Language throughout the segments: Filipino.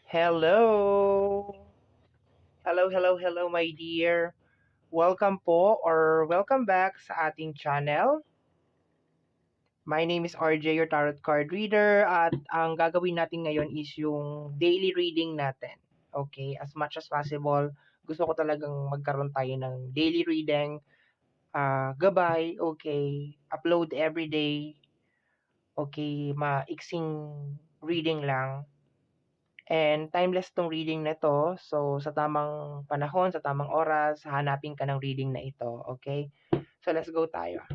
Hello! Hello, my dear. Welcome po or welcome back sa ating channel. My name is RJ, your tarot card reader, at ang gagawin natin ngayon is yung daily reading natin. Okay, as much as possible, gusto ko talagang magkaroon tayo ng daily reading, gabay, okay, upload every day, okay, maiksing reading lang. And timeless 'tong reading na 'to. So, sa tamang panahon, sa tamang oras, hahanapin ka ng reading na ito, okay? So, let's go tayo.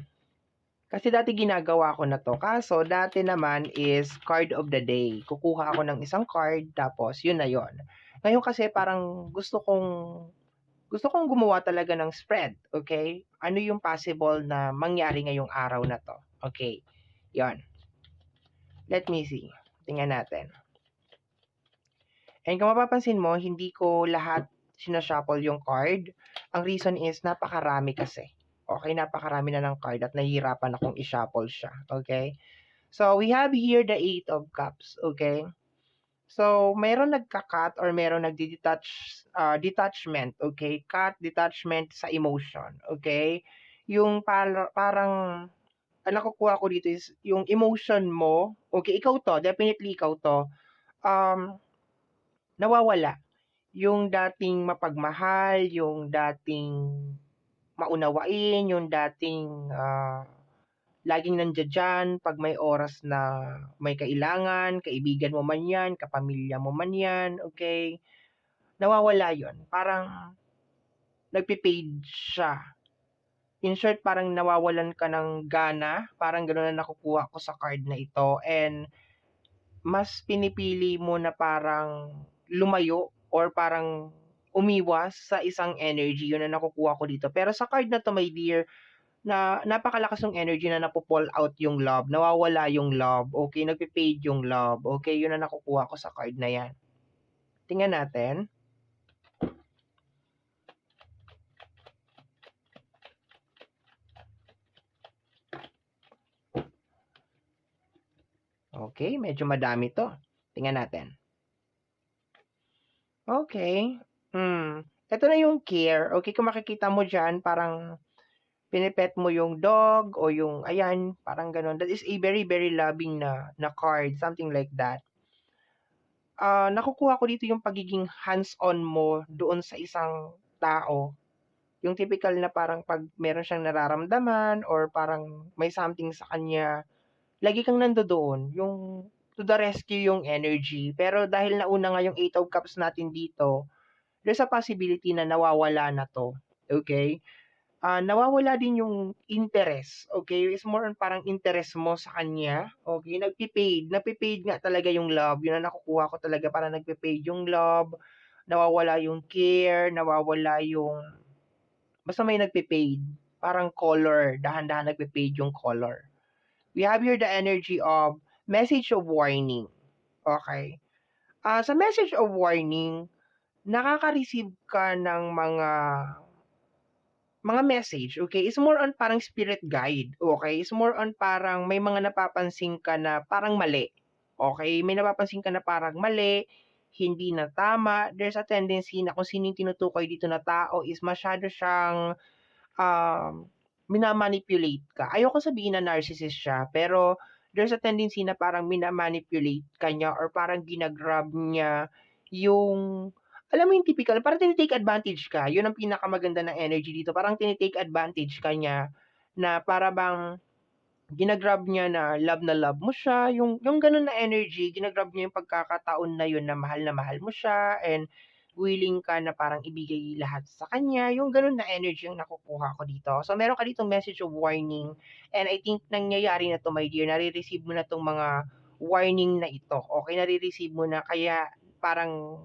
Kasi dati ginagawa ko na 'to, kaso dati naman is card of the day. Kukuha ako ng isang card tapos yun na yun. Ngayon kasi parang gusto kong gumawa talaga ng spread, okay? Ano yung possible na mangyari ngayong araw na 'to, okay? Yon. Let me see. Tingnan natin. And kung mapapansin mo, hindi ko lahat sinashuffle yung card. Ang reason is napakarami kasi. Okay, napakarami na ng card at nahihirapan akong i-shuffle siya. Okay? So, we have here the Eight of Cups. Okay? So, meron nagka-cut or meron detachment. Okay? Cut, detachment sa emotion. Okay? Yung parang, ang nakukuha ko dito is yung emotion mo. Okay, ikaw to. Definitely ikaw to. Um, Nawawala yung dating mapagmahal, yung dating maunawain, yung dating laging nandiya 'pag may oras na may kailangan, kaibigan mo man 'yan, kapamilya mo man 'yan, okay? Nawawala 'yun, parang nagpe-fade siya. In short, parang nawawalan ka ng gana, parang gano'n ang nakukuha ko sa card na ito, and mas pinipili mo na parang lumayo or parang umiwas sa isang energy, yun ang nakukuha ko dito. Pero sa card na 'to, my dear, na napakalakas ng energy na napo-fall out yung love, nawawala yung love, okay, nagpe-fade yung love, okay, yun ang nakukuha ko sa card na 'yan. Tingnan natin. Okay, medyo madami 'to. Tingnan natin. Okay. Ito na yung care, okay, kung makikita mo diyan parang pinipet mo yung dog o yung ayan, parang gano'n. That is a very, very loving na card, something like that. Nakukuha ko dito yung pagiging hands-on mo doon sa isang tao. Yung typical na parang 'pag meron siyang nararamdaman or parang may something sa kanya, lagi kang nandodoon, yung to the rescue yung energy. Pero dahil nauna nga yung Eight of Cups natin dito, there's a possibility na nawawala na 'to, okay? Nawawala din yung interest, okay? It's more on parang interest mo sa kanya, okay? Nagpe-fade nga talaga yung love, yun ang nakukuha ko talaga, parang nagpe-fade yung love, nawawala yung care, nawawala yung basta may nagpe-fade, parang color, dahan-dahan nagpe-fade yung color. We have here the energy of message of warning, okay? Sa message of warning, nakaka-receive ka ng mga message, okay, is more on parang spirit guide, okay? Is more on parang may mga napapansin ka na parang mali, okay? May napapansin ka na parang mali, hindi na tama. There's a tendency na kung sino yung tinutukoy dito na tao is masyado siyang um, mina-manipulate ka. Ayoko sabihin na narcissist siya, pero there's a tendency na parang mina-manipulate ka niya or parang ginagrab niya yung alam mo yung typical, parang tini-take advantage ka. Yun ang pinakamaganda ng energy dito. Parang tini-take advantage ka niya na para bang ginagrab niya na love mo siya. Yung ganun na energy, ginagrab niya yung pagkakataon na yun na mahal mo siya and willing ka na parang ibigay lahat sa kanya. Yung ganun na energy yung nakukuha ko dito. So, meron ka ditong message of warning and I think nangyayari na to, my dear. Nare-receive mo na tong mga warning na ito. Okay, nare-receive mo na kaya parang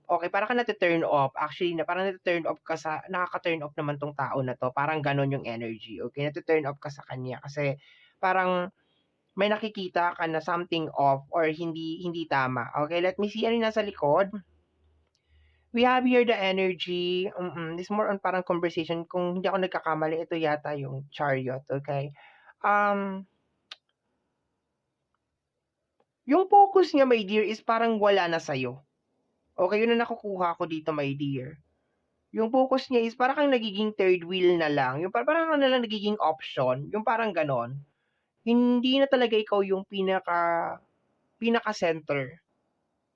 okay, parang ka nate-turn off. Actually, na parang nate-turn off ka sa nakaka-turn off naman 'tong tao na 'to. Parang gano'n yung energy, okay? Nate-turn off ka sa kanya kasi parang may nakikita ka na something off or hindi hindi tama. Okay, let me see ano yung nasa likod. We have here the energy. This more on parang conversation. Kung hindi ako nagkakamali, ito yata yung chariot, okay? Um, yung focus niya, my dear, is parang wala na sa'yo. Okay, yun ang nakukuha ko dito, my dear. Yung focus niya is para kang nagiging third wheel na lang, yung parang ka na lang nagiging option, yung parang gano'n. Hindi na talaga ikaw yung pinaka-center,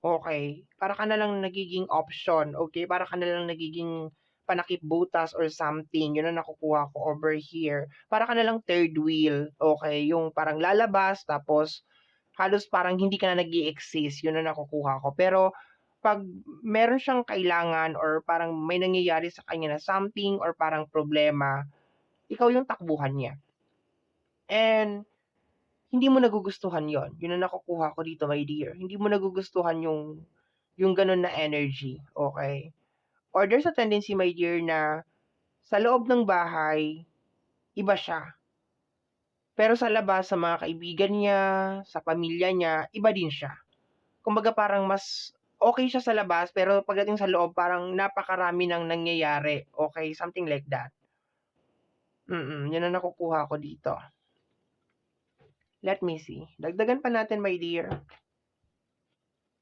okey? Para ka na lang nagiging option, okey? Para ka na lang nagiging panakip-butas or something, yun ang nakukuha ko over here. Para ka na lang third wheel, okey? Yung parang lalabas tapos halos parang hindi ka na nag-e-exist, yun ang nakukuha ko. Pero 'pag meron siyang kailangan or parang may nangyayari sa kanya na something or parang problema, ikaw yung takbuhan niya. And hindi mo nagugustuhan yon, yun ang nakukuha ko dito, my dear. Hindi mo nagugustuhan yung gano'n na energy, okey? Or there's a tendency, my dear, na sa loob ng bahay, iba siya. Pero sa labas, sa mga kaibigan niya, sa pamilya niya, iba din siya. Kumbaga parang mas okey siya sa labas, pero pagdating sa loob parang napakarami ng nangyayari, okey? Something like that. Yun ang nakukuha ko dito. Let me see. Dagdagan pa natin, my dear.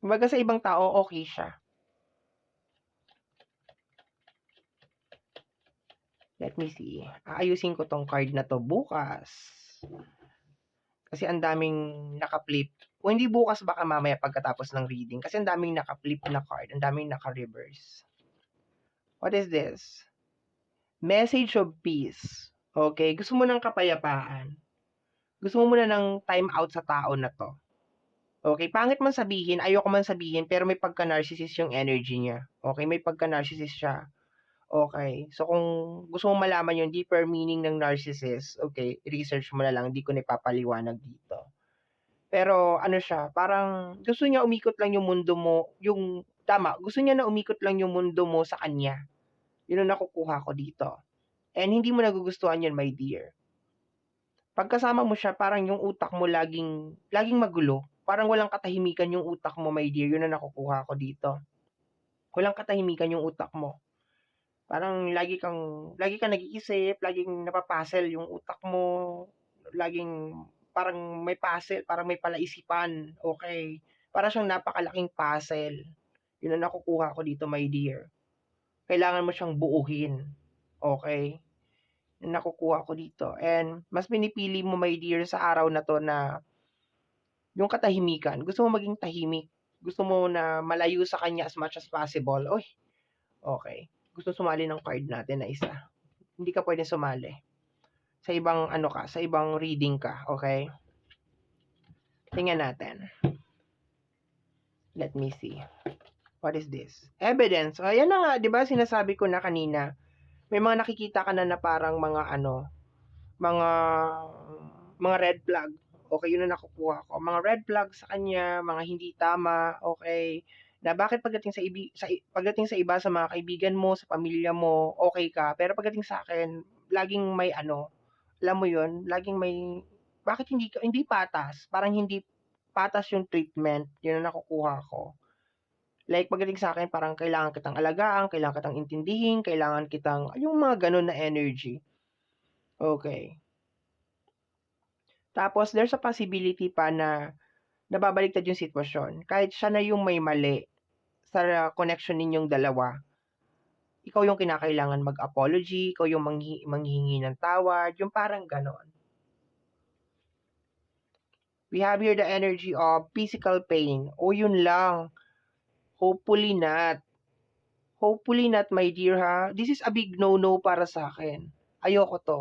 Kumbaga sa ibang tao, okey siya. Let me see. Aayusin ko 'tong card na 'to bukas. Kasi ang daming naka-flip. Kung hindi bukas, baka mamaya pagkatapos ng reading. Kasi ang daming naka-flip na card, ang daming naka-reverse. What is this? Message of peace. Okay, gusto mo ng kapayapaan. Gusto mo muna ng time out sa tao na 'to. Okay, pangit man sabihin, ayoko man sabihin, pero may pagka-narcissist yung energy niya. Okay, may pagka-narcissist siya. Okay, so kung gusto mong malaman yung deeper meaning ng narcissist, okay, research mo na lang, hindi ko na ipapaliwanag dito. Pero ano siya, parang gusto niya umikot lang yung mundo mo, yung tama, gusto niya na umikot lang yung mundo mo sa kanya. Yun ang nakukuha ko dito. And hindi mo nagugustuhan yun, my dear. Pagkasama mo siya, parang yung utak mo laging magulo. Parang walang katahimikan yung utak mo, my dear. Yun ang nakukuha ko dito. Walang katahimikan yung utak mo. Parang lagi kang nag-iisip, laging napapuzzle yung utak mo, laging parang may puzzle, parang may palaisipan, okay? Para siyang napakalaking puzzle. Yun ang nakukuha ko dito, my dear. Kailangan mo siyang buuhin, okay? Yung nakukuha ko dito. And mas pinipili mo, my dear, sa araw na 'to na yung katahimikan. Gusto mo maging tahimik. Gusto mo na malayo sa kanya as much as possible. Uy, okay. Gusto sumali ng card natin na isa. Hindi ka pwedeng sumali. Sa ibang ano ka, sa ibang reading ka, okay? Tingnan natin. Let me see. What is this? Evidence. Ayan na nga, 'di ba? Sinasabi ko na kanina. May mga nakikita ka na parang mga ano, mga red flag. Okay, yun ang nakukuha ko. Mga red flag sa kanya, mga hindi tama, okay. Na bakit pagdating sa iba, sa mga kaibigan mo, sa pamilya mo, okay ka. Pero pagdating sa akin, laging may ano, alam mo yun, laging may, bakit hindi patas? Parang hindi patas yung treatment. Yun ang nakukuha ko. Like pagdating sa akin, parang kailangan kitang alagaan, kailangan kitang intindihin, kailangan kitang, yung mga ganun na energy. Okay. Tapos there's a possibility pa na nababaliktad yung sitwasyon. Kahit siya na yung may mali sa connection ninyong dalawa, ikaw yung kinakailangan mag-apology, ikaw yung manghihingi ng tawad, yung parang ganon. We have here the energy of physical pain. O yun lang. Hopefully not. Hopefully not, my dear, ha. This is a big no-no para sa akin. Ayoko to.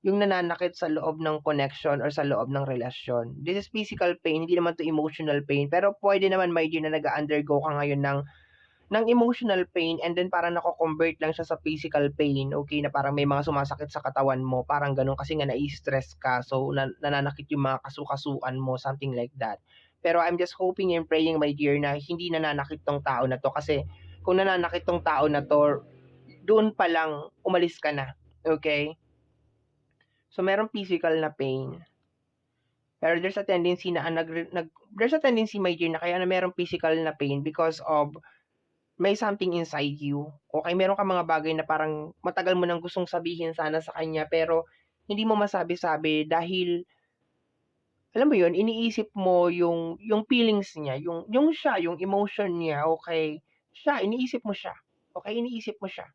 Yung nananakit sa loob ng connection or sa loob ng relasyon. This is physical pain, hindi naman to emotional pain. Pero pwede naman, my dear, na nag-undergo ka ngayon ng emotional pain and then parang nako-convert lang siya sa physical pain, okay, na parang may mga sumasakit sa katawan mo, parang gano'n kasi nga nai-stress ka, so nananakit yung mga kasukasuan mo, something like that. Pero I'm just hoping and praying, my dear, na hindi nananakit tong tao na to kasi kung nananakit tong tao na to, doon pa lang umalis ka na, okay? So merong physical na pain. Pero there's a tendency na there's a tendency, my dear, na kaya na merong physical na pain because of may something inside you. Okay, meron kang mga bagay na parang matagal mo nang gustong sabihin sana sa kanya pero hindi mo masabi-sabi dahil alam mo 'yun, iniisip mo yung feelings niya, yung siya, yung emotion niya, okay. iniisip mo siya. Okay, iniisip mo siya.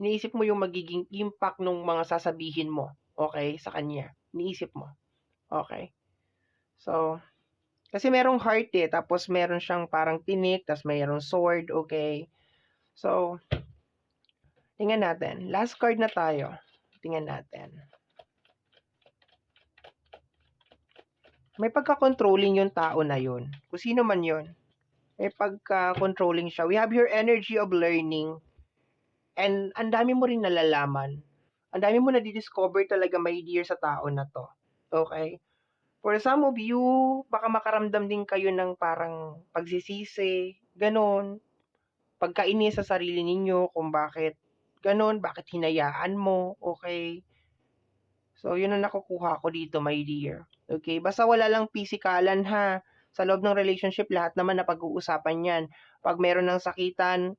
Iniisip mo yung magiging impact nung mga sasabihin mo, okay, sa kanya. Iniisip mo. Okay. So, kasi merong heart tapos meron siyang parang tinik, tapos mayroong sword, okay. So, tingnan natin. Last card na tayo. Tingnan natin. May pagka-controlling yung tao na yun. Kung sino man yun. May pagka-controlling siya. We have your energy of learning. And ang dami mo rin nalalaman. Ang dami mo na-discover talaga, my dear, sa tao na to. Okay? For some of you, baka makaramdam din kayo ng parang pagsisisi, ganon. Pagkainis sa sarili ninyo kung bakit ganon, bakit hinayaan mo, okay? So, yun ang nakukuha ko dito, my dear. Okay? Basta wala lang pisikalan, ha? Sa loob ng relationship, lahat naman na pag-uusapan yan. Pag meron ng sakitan,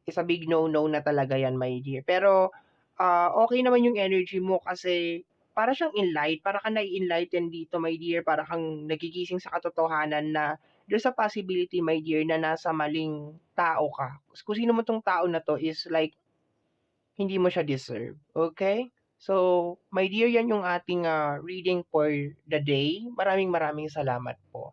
is a big no-no na talaga yan, my dear. Pero, okay naman yung energy mo kasi para siyang para kang nai-enlighten dito, my dear. Para kang nagigising sa katotohanan na there's a possibility, my dear, na nasa maling tao ka. Kung sino mo tong tao na to is like, hindi mo siya deserve. Okay? So, my dear, yan yung ating reading for the day. Maraming salamat po.